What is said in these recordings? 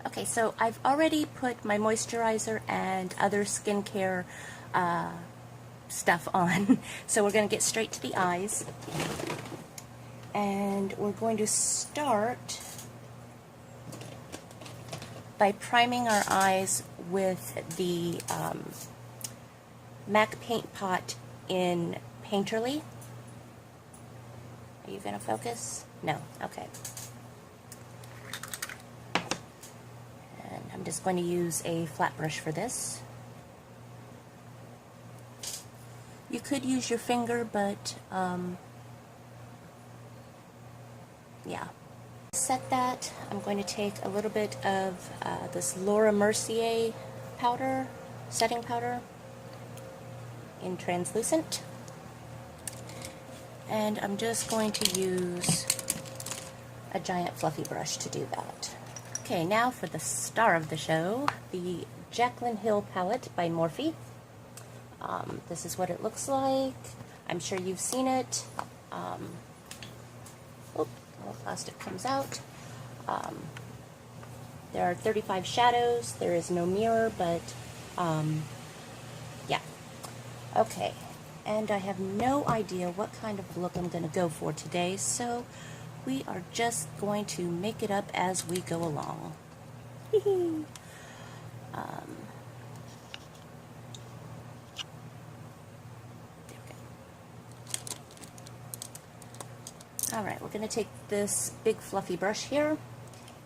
Okay, so I've already put my moisturizer and other skincare stuff on. So we're going to get straight to the eyes. And we're going to start by priming our eyes with the MAC Paint Pot in Painterly. Are you going to focus? No? Okay. And I'm just going to use a flat brush for this. You could use your finger, but yeah. Set that. I'm going to take a little bit of this Laura Mercier powder, setting powder, in translucent. And I'm just going to use a giant fluffy brush to do that. Okay, now for the star of the show, the Jaclyn Hill palette by Morphe. This is what it looks like. I'm sure you've seen it. Little plastic comes out. There are 35 shadows. There is no mirror, but yeah. Okay, and I have no idea what kind of look I'm going to go for today, so we are just going to make it up as we go along. Alright, we're going to take this big fluffy brush here,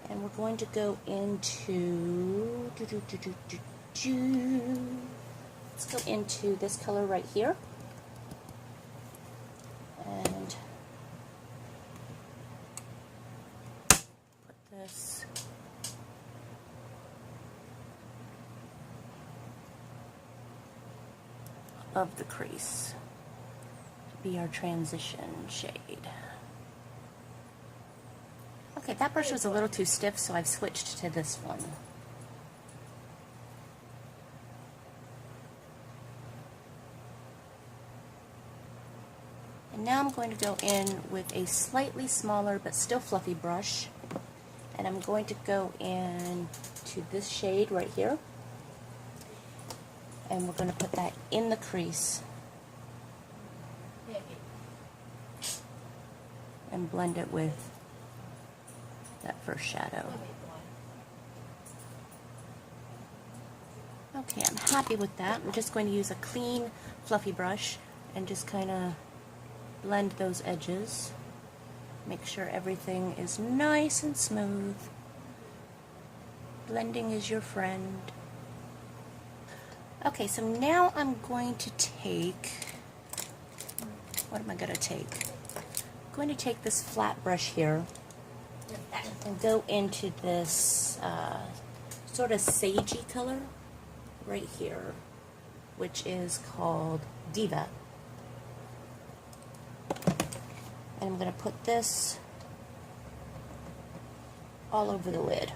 and we're going to go into, let's go into this color right here, and put this above the crease to be our transition shade. Okay, that brush was a little too stiff, so I've switched to this one. And now I'm going to go in with a slightly smaller but still fluffy brush, and I'm going to go in to this shade right here, and we're going to put that in the crease and blend it with that first shadow. Okay, I'm happy with that. I'm just going to use a clean, fluffy brush and just kind of blend those edges. Make sure everything is nice and smooth. Blending is your friend. Okay, so now I'm going to take, what am I going to take? I'm going to take this flat brush here and go into this sort of sagey color right here, which is called Diva. And I'm going to put this all over the lid.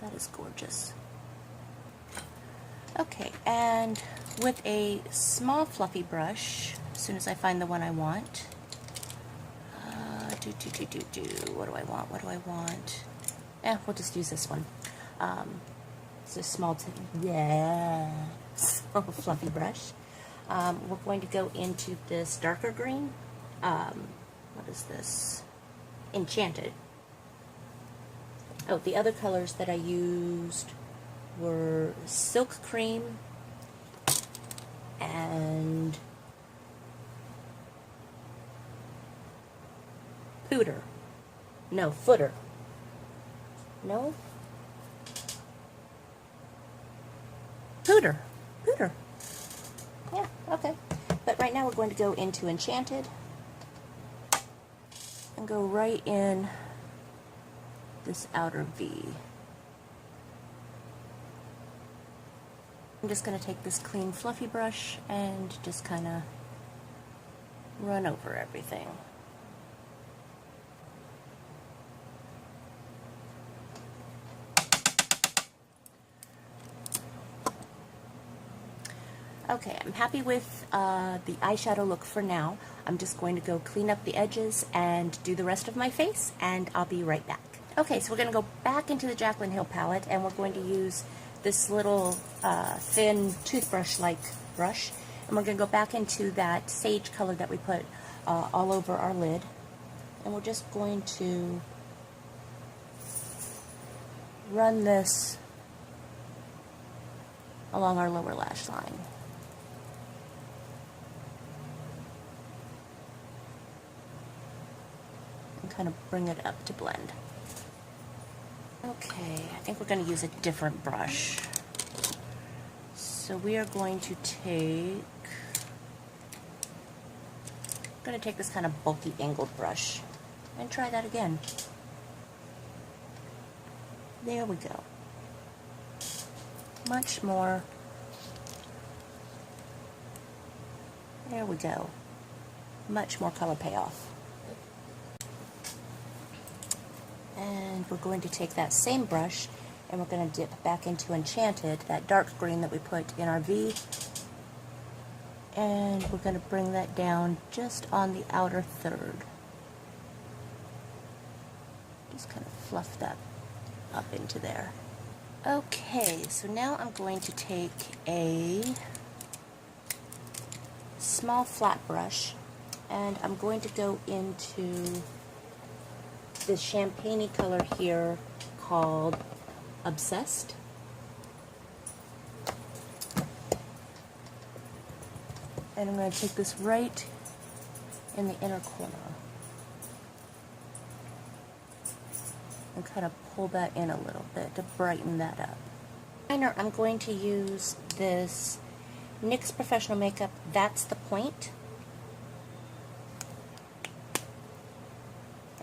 That is gorgeous. Okay, and with a small fluffy brush, as soon as I find the one I want, what do I want? What do I want? We'll just use this one. It's a small, small fluffy brush. We're going to go into this darker green. What is this? Enchanted. Oh, the other colors that I used were Silk Cream and Pooter. No, Footer. No? Pooter. Pooter. Yeah, okay. But right now we're going to go into Enchanted and go right in this outer V. I'm just going to take this clean fluffy brush and just kind of run over everything. Okay, I'm happy with the eyeshadow look for now. I'm just going to go clean up the edges and do the rest of my face, and I'll be right back. Okay, so we're going to go back into the Jaclyn Hill palette, and we're going to use this little thin toothbrush-like brush, and we're going to go back into that sage color that we put all over our lid, and we're just going to run this along our lower lash line. And kind of bring it up to blend. Okay, I think we're going to use a different brush. So we are going to take, this kind of bulky angled brush and try that again. There we go. Much more. There we go. Much more color payoff. And we're going to take that same brush and we're going to dip back into Enchanted, that dark green that we put in our V. And we're going to bring that down just on the outer third. Just kind of fluff that up into there. Okay, so now I'm going to take a small flat brush and I'm going to go into this champagne-y color here called Obsessed. And I'm going to take this right in the inner corner and kind of pull that in a little bit to brighten that up. Liner, I'm going to use this NYX Professional Makeup That's the Point.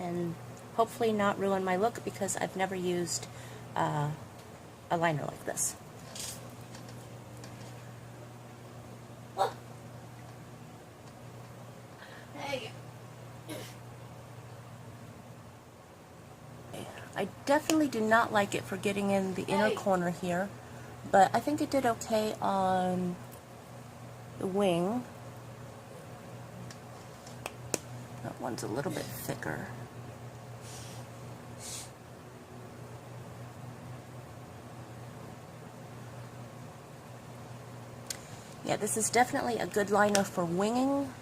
And hopefully not ruin my look because I've never used a liner like this. I definitely do not like it for getting in the inner corner here, but I think it did okay on the wing. That one's a little bit thicker. Yeah, this is definitely a good liner for winging,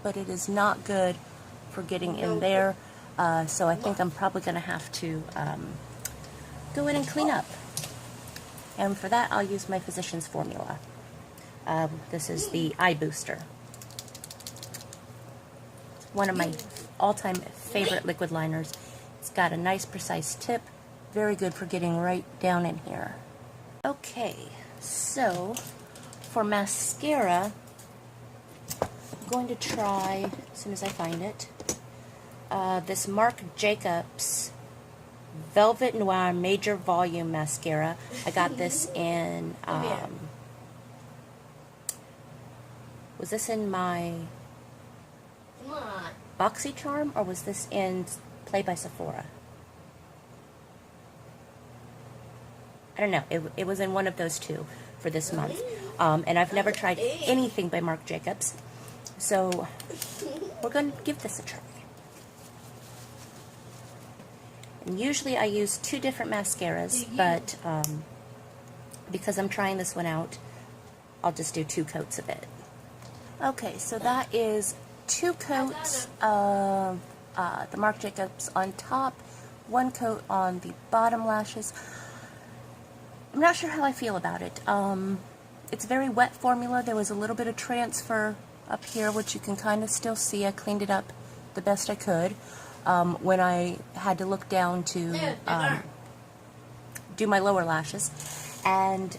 but it is not good for getting in there. So I think I'm probably going to have to go in and clean up. And for that, I'll use my Physicians Formula. This is the Eye Booster. It's one of my all-time favorite liquid liners. It's got a nice, precise tip. Very good for getting right down in here. Okay, so for mascara, I'm going to try, as soon as I find it, this Marc Jacobs Velvet Noir Major Volume Mascara. I got this in, was this in my BoxyCharm, or was this in Play by Sephora? I don't know. It was in one of those two for this month. And I've never tried anything by Marc Jacobs. So we're going to give this a try. And usually I use two different mascaras, but because I'm trying this one out, I'll just do 2 coats of it. Okay, so that is 2 coats of the Marc Jacobs on top, 1 coat on the bottom lashes. I'm not sure how I feel about it. It's a very wet formula. There was a little bit of transfer up here, which you can kind of still see. I cleaned it up the best I could. When I had to look down to do my lower lashes. And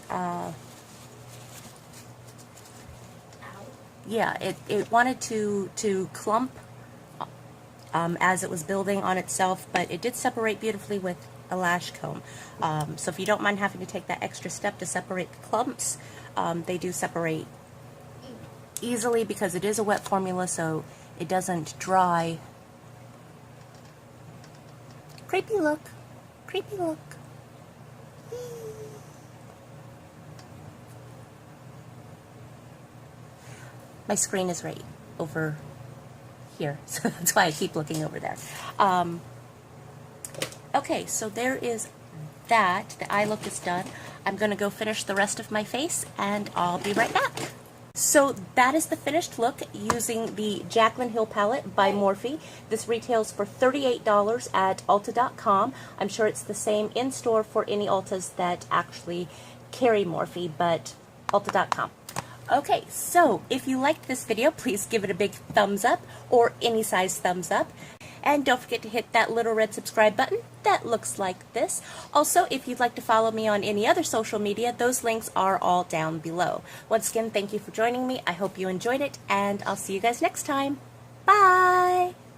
yeah, it wanted to clump as it was building on itself, but it did separate beautifully with a lash comb. So if you don't mind having to take that extra step to separate the clumps, they do separate easily because it is a wet formula, so it doesn't dry. Creepy look. Creepy look. My screen is right over here, so that's why I keep looking over there. Okay, so there is that. The eye look is done. I'm going to go finish the rest of my face, and I'll be right back. So that is the finished look using the Jaclyn Hill palette by Morphe. This retails for $38 at Ulta.com. I'm sure it's the same in store for any Ultas that actually carry Morphe, but Ulta.com. Okay, so if you liked this video, please give it a big thumbs up or any size thumbs up. And don't forget to hit that little red subscribe button that looks like this. Also, if you'd like to follow me on any other social media, those links are all down below. Once again, thank you for joining me. I hope you enjoyed it, and I'll see you guys next time. Bye!